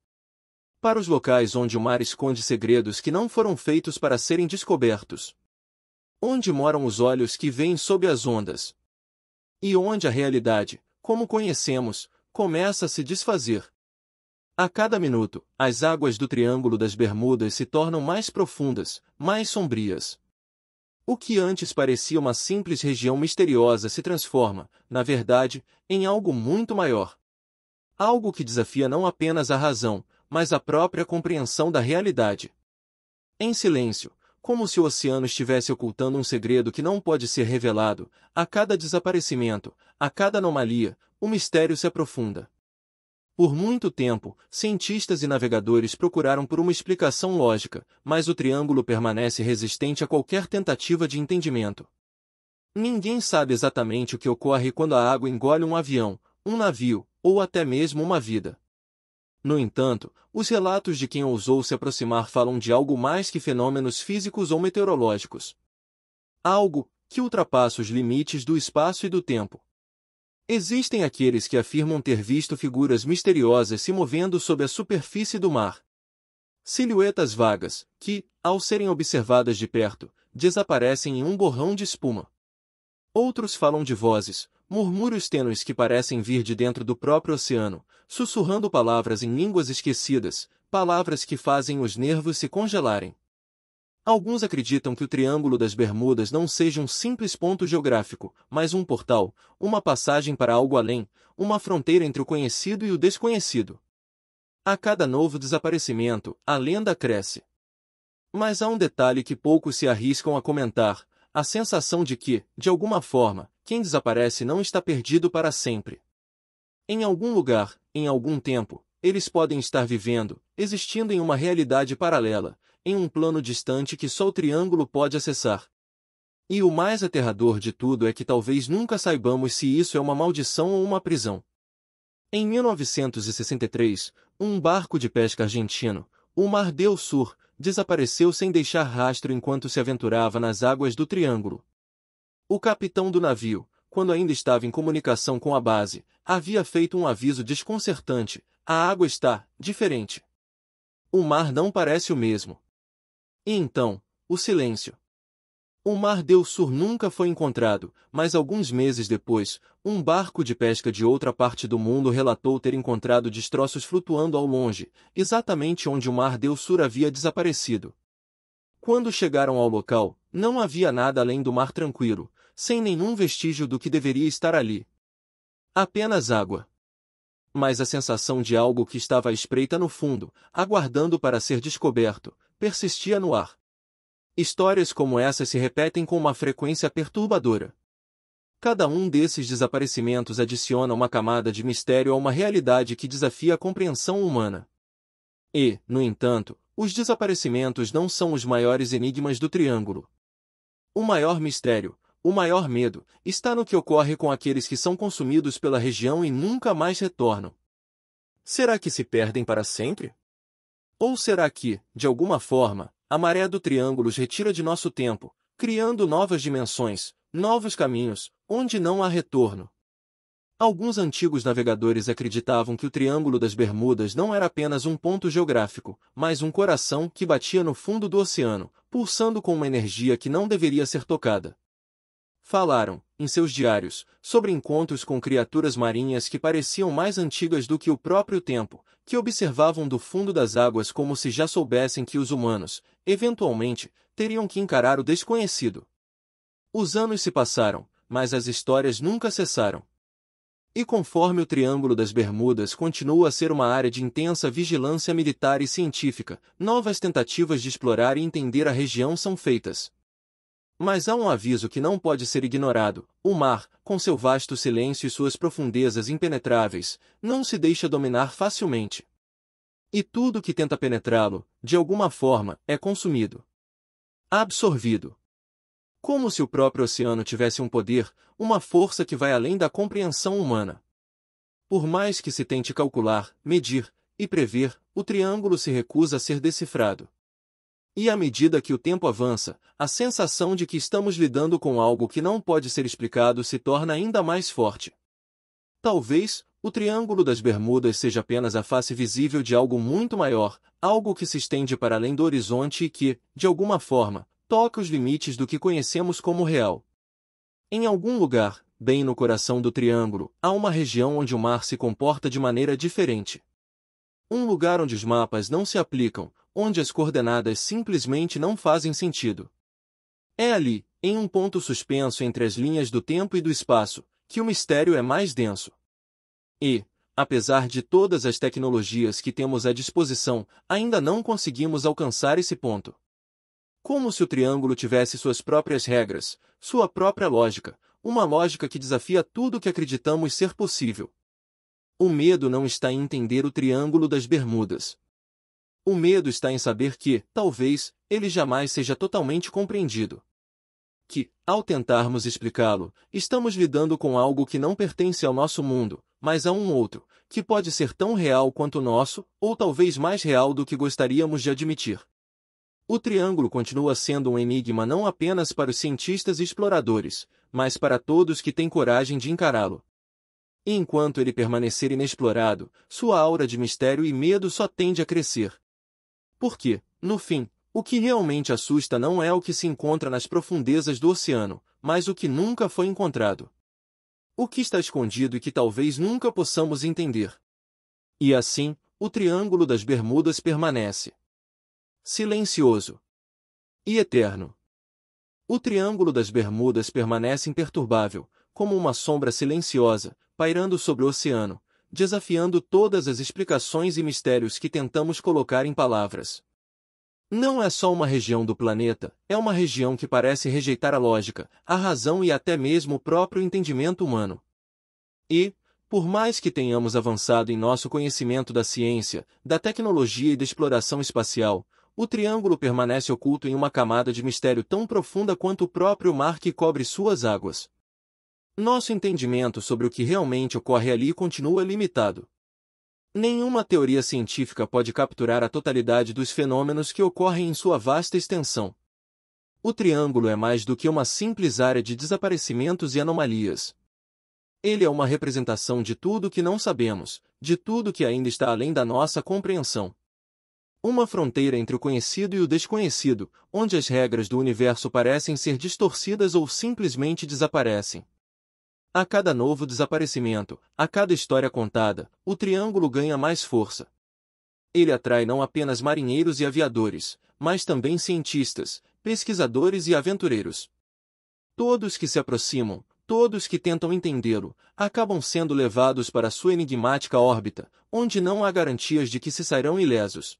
para os locais onde o mar esconde segredos que não foram feitos para serem descobertos. Onde moram os olhos que veem sob as ondas. E onde a realidade, como conhecemos, começa a se desfazer. A cada minuto, as águas do Triângulo das Bermudas se tornam mais profundas, mais sombrias. O que antes parecia uma simples região misteriosa se transforma, na verdade, em algo muito maior. Algo que desafia não apenas a razão, mas a própria compreensão da realidade. Em silêncio, como se o oceano estivesse ocultando um segredo que não pode ser revelado, a cada desaparecimento, a cada anomalia, o mistério se aprofunda. Por muito tempo, cientistas e navegadores procuraram por uma explicação lógica, mas o triângulo permanece resistente a qualquer tentativa de entendimento. Ninguém sabe exatamente o que ocorre quando a água engole um avião, um navio, ou até mesmo uma vida. No entanto, os relatos de quem ousou se aproximar falam de algo mais que fenômenos físicos ou meteorológicos. Algo que ultrapassa os limites do espaço e do tempo. Existem aqueles que afirmam ter visto figuras misteriosas se movendo sob a superfície do mar. Silhuetas vagas, que, ao serem observadas de perto, desaparecem em um borrão de espuma. Outros falam de vozes, murmúrios tênues que parecem vir de dentro do próprio oceano, sussurrando palavras em línguas esquecidas, palavras que fazem os nervos se congelarem. Alguns acreditam que o Triângulo das Bermudas não seja um simples ponto geográfico, mas um portal, uma passagem para algo além, uma fronteira entre o conhecido e o desconhecido. A cada novo desaparecimento, a lenda cresce. Mas há um detalhe que poucos se arriscam a comentar: a sensação de que, de alguma forma, quem desaparece não está perdido para sempre. Em algum lugar, em algum tempo, eles podem estar vivendo, existindo em uma realidade paralela, em um plano distante que só o triângulo pode acessar. E o mais aterrador de tudo é que talvez nunca saibamos se isso é uma maldição ou uma prisão. Em 1963, um barco de pesca argentino, o Mar del Sur, desapareceu sem deixar rastro enquanto se aventurava nas águas do Triângulo. O capitão do navio, quando ainda estava em comunicação com a base, havia feito um aviso desconcertante: a água está diferente. O mar não parece o mesmo. E então, o silêncio. O Mar del Sur nunca foi encontrado, mas alguns meses depois, um barco de pesca de outra parte do mundo relatou ter encontrado destroços flutuando ao longe, exatamente onde o Mar del Sur havia desaparecido. Quando chegaram ao local, não havia nada além do mar tranquilo, sem nenhum vestígio do que deveria estar ali. Apenas água. Mas a sensação de algo que estava à espreita no fundo, aguardando para ser descoberto, persistia no ar. Histórias como essas se repetem com uma frequência perturbadora. Cada um desses desaparecimentos adiciona uma camada de mistério a uma realidade que desafia a compreensão humana. E, no entanto, os desaparecimentos não são os maiores enigmas do Triângulo. O maior mistério, o maior medo, está no que ocorre com aqueles que são consumidos pela região e nunca mais retornam. Será que se perdem para sempre? Ou será que, de alguma forma, a maré do Triângulo os retira de nosso tempo, criando novas dimensões, novos caminhos, onde não há retorno? Alguns antigos navegadores acreditavam que o Triângulo das Bermudas não era apenas um ponto geográfico, mas um coração que batia no fundo do oceano, pulsando com uma energia que não deveria ser tocada. Falaram, em seus diários, sobre encontros com criaturas marinhas que pareciam mais antigas do que o próprio tempo, que observavam do fundo das águas como se já soubessem que os humanos, eventualmente, teriam que encarar o desconhecido. Os anos se passaram, mas as histórias nunca cessaram. E conforme o Triângulo das Bermudas continua a ser uma área de intensa vigilância militar e científica, novas tentativas de explorar e entender a região são feitas. Mas há um aviso que não pode ser ignorado: o mar, com seu vasto silêncio e suas profundezas impenetráveis, não se deixa dominar facilmente. E tudo que tenta penetrá-lo, de alguma forma, é consumido. Absorvido. Como se o próprio oceano tivesse um poder, uma força que vai além da compreensão humana. Por mais que se tente calcular, medir e prever, o triângulo se recusa a ser decifrado. E à medida que o tempo avança, a sensação de que estamos lidando com algo que não pode ser explicado se torna ainda mais forte. Talvez, o Triângulo das Bermudas seja apenas a face visível de algo muito maior, algo que se estende para além do horizonte e que, de alguma forma, toca os limites do que conhecemos como real. Em algum lugar, bem no coração do Triângulo, há uma região onde o mar se comporta de maneira diferente. Um lugar onde os mapas não se aplicam, onde as coordenadas simplesmente não fazem sentido. É ali, em um ponto suspenso entre as linhas do tempo e do espaço, que o mistério é mais denso. E, apesar de todas as tecnologias que temos à disposição, ainda não conseguimos alcançar esse ponto. Como se o triângulo tivesse suas próprias regras, sua própria lógica, uma lógica que desafia tudo o que acreditamos ser possível. O medo não está em entender o Triângulo das Bermudas. O medo está em saber que, talvez, ele jamais seja totalmente compreendido. Que, ao tentarmos explicá-lo, estamos lidando com algo que não pertence ao nosso mundo, mas a um outro, que pode ser tão real quanto o nosso, ou talvez mais real do que gostaríamos de admitir. O triângulo continua sendo um enigma não apenas para os cientistas e exploradores, mas para todos que têm coragem de encará-lo. E enquanto ele permanecer inexplorado, sua aura de mistério e medo só tende a crescer. Porque, no fim, o que realmente assusta não é o que se encontra nas profundezas do oceano, mas o que nunca foi encontrado. O que está escondido e que talvez nunca possamos entender. E assim, o Triângulo das Bermudas permanece silencioso e eterno. O Triângulo das Bermudas permanece imperturbável, como uma sombra silenciosa, pairando sobre o oceano, desafiando todas as explicações e mistérios que tentamos colocar em palavras. Não é só uma região do planeta, é uma região que parece rejeitar a lógica, a razão e até mesmo o próprio entendimento humano. E, por mais que tenhamos avançado em nosso conhecimento da ciência, da tecnologia e da exploração espacial, o triângulo permanece oculto em uma camada de mistério tão profunda quanto o próprio mar que cobre suas águas. Nosso entendimento sobre o que realmente ocorre ali continua limitado. Nenhuma teoria científica pode capturar a totalidade dos fenômenos que ocorrem em sua vasta extensão. O triângulo é mais do que uma simples área de desaparecimentos e anomalias. Ele é uma representação de tudo que não sabemos, de tudo que ainda está além da nossa compreensão. Uma fronteira entre o conhecido e o desconhecido, onde as regras do universo parecem ser distorcidas ou simplesmente desaparecem. A cada novo desaparecimento, a cada história contada, o triângulo ganha mais força. Ele atrai não apenas marinheiros e aviadores, mas também cientistas, pesquisadores e aventureiros. Todos que se aproximam, todos que tentam entendê-lo, acabam sendo levados para sua enigmática órbita, onde não há garantias de que se sairão ilesos.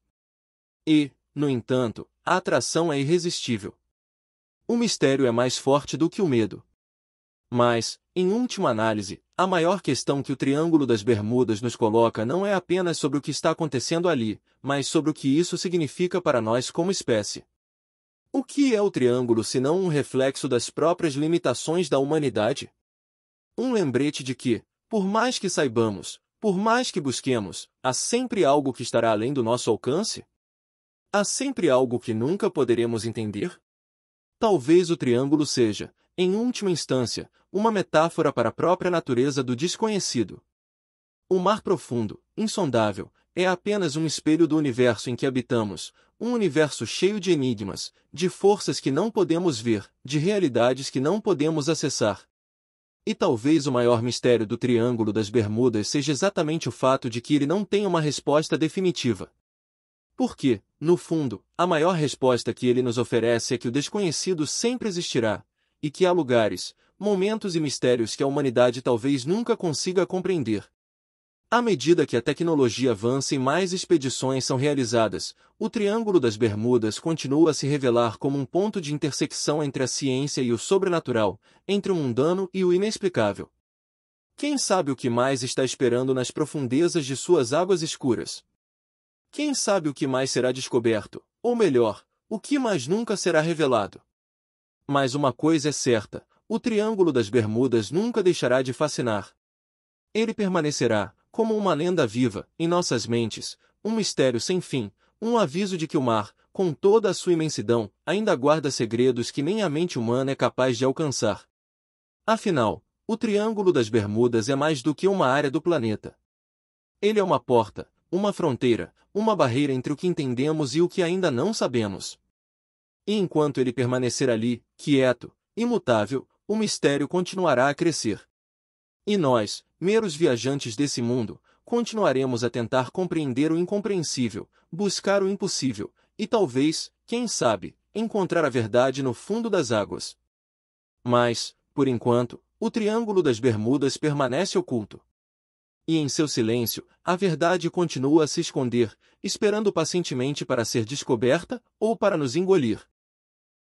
E, no entanto, a atração é irresistível. O mistério é mais forte do que o medo. Mas, em última análise, a maior questão que o Triângulo das Bermudas nos coloca não é apenas sobre o que está acontecendo ali, mas sobre o que isso significa para nós como espécie. O que é o Triângulo senão um reflexo das próprias limitações da humanidade? Um lembrete de que, por mais que saibamos, por mais que busquemos, há sempre algo que estará além do nosso alcance? Há sempre algo que nunca poderemos entender? Talvez o triângulo seja, em última instância, uma metáfora para a própria natureza do desconhecido. O mar profundo, insondável, é apenas um espelho do universo em que habitamos, um universo cheio de enigmas, de forças que não podemos ver, de realidades que não podemos acessar. E talvez o maior mistério do Triângulo das Bermudas seja exatamente o fato de que ele não tem uma resposta definitiva. Porque, no fundo, a maior resposta que ele nos oferece é que o desconhecido sempre existirá, e que há lugares, momentos e mistérios que a humanidade talvez nunca consiga compreender. À medida que a tecnologia avança e mais expedições são realizadas, o Triângulo das Bermudas continua a se revelar como um ponto de intersecção entre a ciência e o sobrenatural, entre o mundano e o inexplicável. Quem sabe o que mais está esperando nas profundezas de suas águas escuras? Quem sabe o que mais será descoberto, ou melhor, o que mais nunca será revelado? Mas uma coisa é certa, o Triângulo das Bermudas nunca deixará de fascinar. Ele permanecerá, como uma lenda viva, em nossas mentes, um mistério sem fim, um aviso de que o mar, com toda a sua imensidão, ainda guarda segredos que nem a mente humana é capaz de alcançar. Afinal, o Triângulo das Bermudas é mais do que uma área do planeta. Ele é uma porta, uma fronteira, uma barreira entre o que entendemos e o que ainda não sabemos. E enquanto ele permanecer ali, quieto, imutável, o mistério continuará a crescer. E nós, meros viajantes desse mundo, continuaremos a tentar compreender o incompreensível, buscar o impossível, e talvez, quem sabe, encontrar a verdade no fundo das águas. Mas, por enquanto, o Triângulo das Bermudas permanece oculto. E em seu silêncio, a verdade continua a se esconder, esperando pacientemente para ser descoberta ou para nos engolir.